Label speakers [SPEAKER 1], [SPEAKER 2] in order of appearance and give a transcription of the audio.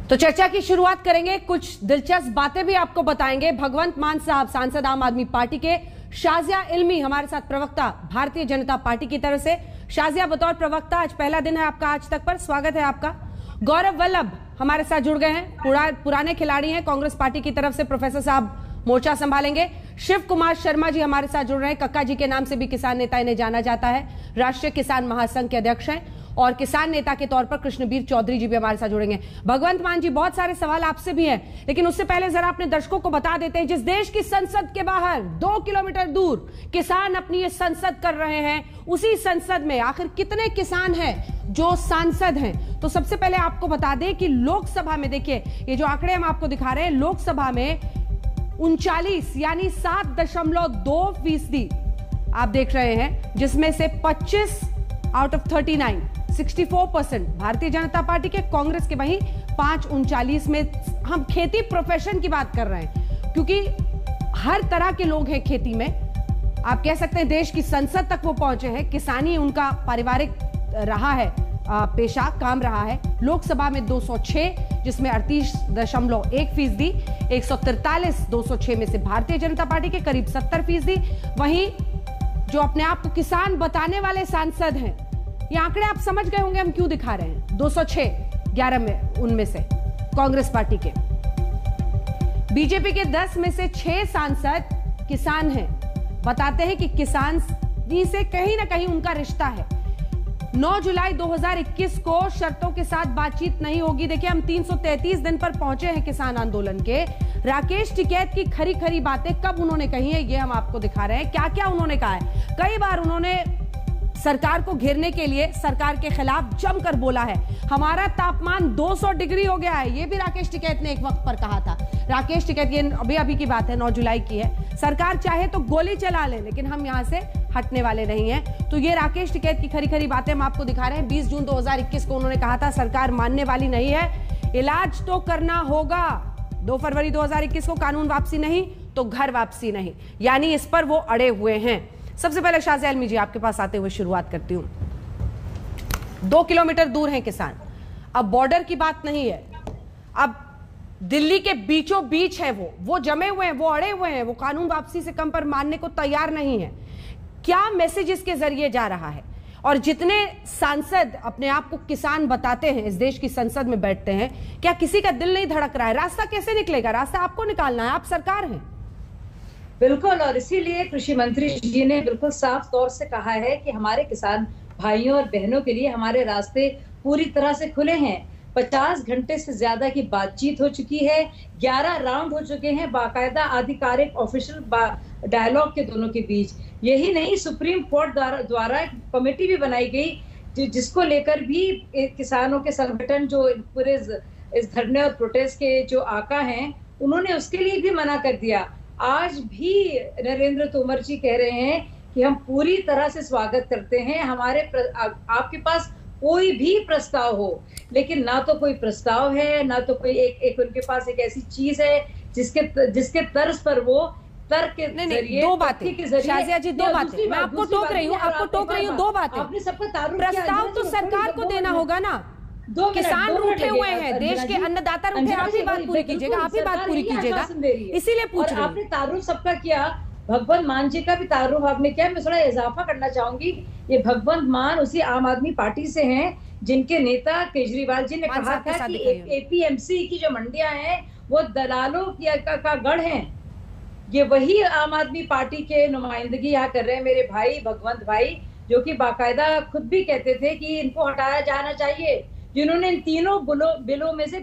[SPEAKER 1] तो चर्चा की शुरुआत करेंगे, कुछ दिलचस्प बातें भी आपको बताएंगे। भगवंत मान साहब, सांसद आम आदमी पार्टी के, शाजिया इल्मी हमारे साथ प्रवक्ता भारतीय जनता पार्टी की तरफ से। शाजिया, बतौर प्रवक्ता आज पहला दिन है आपका आज तक पर, स्वागत है आपका। गौरव वल्लभ हमारे साथ जुड़ गए हैं, पुराने खिलाड़ी हैं कांग्रेस पार्टी की तरफ से, प्रोफेसर साहब मोर्चा संभालेंगे। शिव कुमार शर्मा जी हमारे साथ जुड़ रहे हैं, कक्का जी के नाम से भी किसान नेता इन्हें जाना जाता है, राष्ट्रीय किसान महासंघ के अध्यक्ष हैं, और किसान नेता के तौर पर कृष्णबीर चौधरी जी भी हमारे साथ जुड़ेंगे। भगवंत मान जी, बहुत सारे सवाल आपसे भी हैं, लेकिन उससे पहले जरा अपने दर्शकों को बता देते हैं, जिस देश की संसद के बाहर 2 किलोमीटर दूर किसान अपनी ये संसद कर रहे हैं, उसी संसद में आखिर कितने किसान हैं जो सांसद हैं। तो सबसे पहले आपको बता दें कि लोकसभा में, देखिए ये जो आंकड़े हम आपको दिखा रहे हैं, लोकसभा में 39 यानी 7.2% आप देख रहे हैं, जिसमें से 25 out of 39 64% Bharatiya Janata party के, कांग्रेस के वहीं 539 में। हम खेती प्रोफेशन की बात कर रहे हैं, क्योंकि हर तरह के लोग हैं खेती में, आप कह सकते हैं देश की संसद तक वो पहुंचे हैं। किसानी उनका पारिवारिक रहा है, पेशा काम रहा है। लोकसभा में 206, जिसमें 38.1%, 143 206 में से भारतीय जनता पार्टी के, करीब 70%। वहीं जो अपने आप को किसान बताने वाले सांसद हैं, ये आंकड़े आप समझ गए होंगे हम क्यों दिखा रहे हैं। 206 11 में उनमें से कांग्रेस पार्टी के, बीजेपी के 10 में से 6 सांसद किसान हैं। बताते हैं कि किसान से कहीं ना कहीं उनका रिश्ता है। 9 जुलाई 2021 को शर्तों के साथ बातचीत नहीं होगी। देखिए, हम 333 दिन पर पहुंचे हैं किसान आंदोलन के। राकेश टिकैत की खरी खरी बातें कब उन्होंने कही है, ये हम आपको दिखा रहे हैं। क्या क्या उन्होंने कहा है। कई बार उन्होंने सरकार को घेरने के लिए सरकार के खिलाफ जमकर बोला है। हमारा तापमान 200 डिग्री हो गया है, ये भी राकेश टिकैत ने एक वक्त पर कहा था। राकेश टिकैत, ये अभी की बात है, 9 जुलाई की है। सरकार चाहे तो गोली चला ले, लेकिन हम यहां से हटने वाले नहीं हैं। तो ये राकेश टिकैत की खरी खरी बातें हम आपको दिखा रहे हैं। 20 जून 2021 को उन्होंने कहा था, सरकार मानने वाली नहीं है, इलाज तो करना होगा। 2 फरवरी 2021 को कानून वापसी नहीं तो घर वापसी नहीं, यानी इस पर वो अड़े हुए हैं। सबसे पहले शाजिया इल्मी जी, आपके पास आते हुए शुरुआत करती हूं। 2 किलोमीटर दूर हैं किसान, अब बॉर्डर की बात नहीं है, अब दिल्ली के बीचों बीच है, वो जमे हुए हैं, वो अड़े हुए हैं, वो कानून वापसी से कम पर मानने को तैयार नहीं है। क्या मैसेज इसके जरिए जा रहा है। और जितने सांसद अपने आप को किसान बताते हैं, इस देश की संसद में बैठते हैं, क्या किसी का दिल नहीं धड़क रहा है। रास्ता कैसे निकलेगा, रास्ता आपको निकालना है, आप सरकार हैं।
[SPEAKER 2] बिल्कुल, और इसीलिए कृषि मंत्री जी ने बिल्कुल साफ तौर से कहा है कि हमारे किसान भाइयों और बहनों के लिए हमारे रास्ते पूरी तरह से खुले हैं। 50 घंटे से ज्यादा की बातचीत हो चुकी है, 11 राउंड हो चुके हैं, बाकायदा आधिकारिक ऑफिशियल डायलॉग के दोनों के बीच। यही नहीं, सुप्रीम कोर्ट द्वारा एक कमेटी भी बनाई गई, जिसको लेकर भी किसानों के संगठन, जो पूरे इस धरने और प्रोटेस्ट के जो आका हैं, उन्होंने उसके लिए भी मना कर दिया। आज भी नरेंद्र तोमर जी कह रहे हैं कि हम पूरी तरह से स्वागत करते हैं, आपके पास कोई भी प्रस्ताव हो, लेकिन ना तो कोई प्रस्ताव है, ना तो कोई एक उनके पास एक ऐसी चीज है जिसके तर्ज पर वो तर्क के जरिए,
[SPEAKER 1] दो बातें शाजिया जी, 2 बातें मैं आपको टोक रही हूँ, 2 बातें।
[SPEAKER 2] आपने सबका तारुफ
[SPEAKER 1] प्रस्ताव तो सरकार को देना होगा ना। किसान रूठे हुए हैं, देश के अन्नदाता रूठे। आप ही बात पूरी कीजिएगा, आप ही बात पूरी कीजिएगा, इसीलिए पूछ रही हूं।
[SPEAKER 2] आपने तारुफ सबका किया, भगवंत मान जी का भी तारुफ आपने किया। मैं थोड़ा इजाफा करना चाहूंगी, ये भगवंत मान उसी आम आदमी पार्टी से हैं जिनके नेता केजरीवाल जी ने कहा था कि एपीएमसी की जो मंडियां हैं वो दलालों का गढ़ है। ये वही आम आदमी पार्टी के नुमाइंदगी यहाँ कर रहे हैं मेरे भाई भगवंत भाई, जो कि बाकायदा खुद भी कहते थे कि इनको हटाया जाना चाहिए, जिन्होंने इन तीनों बिलों में से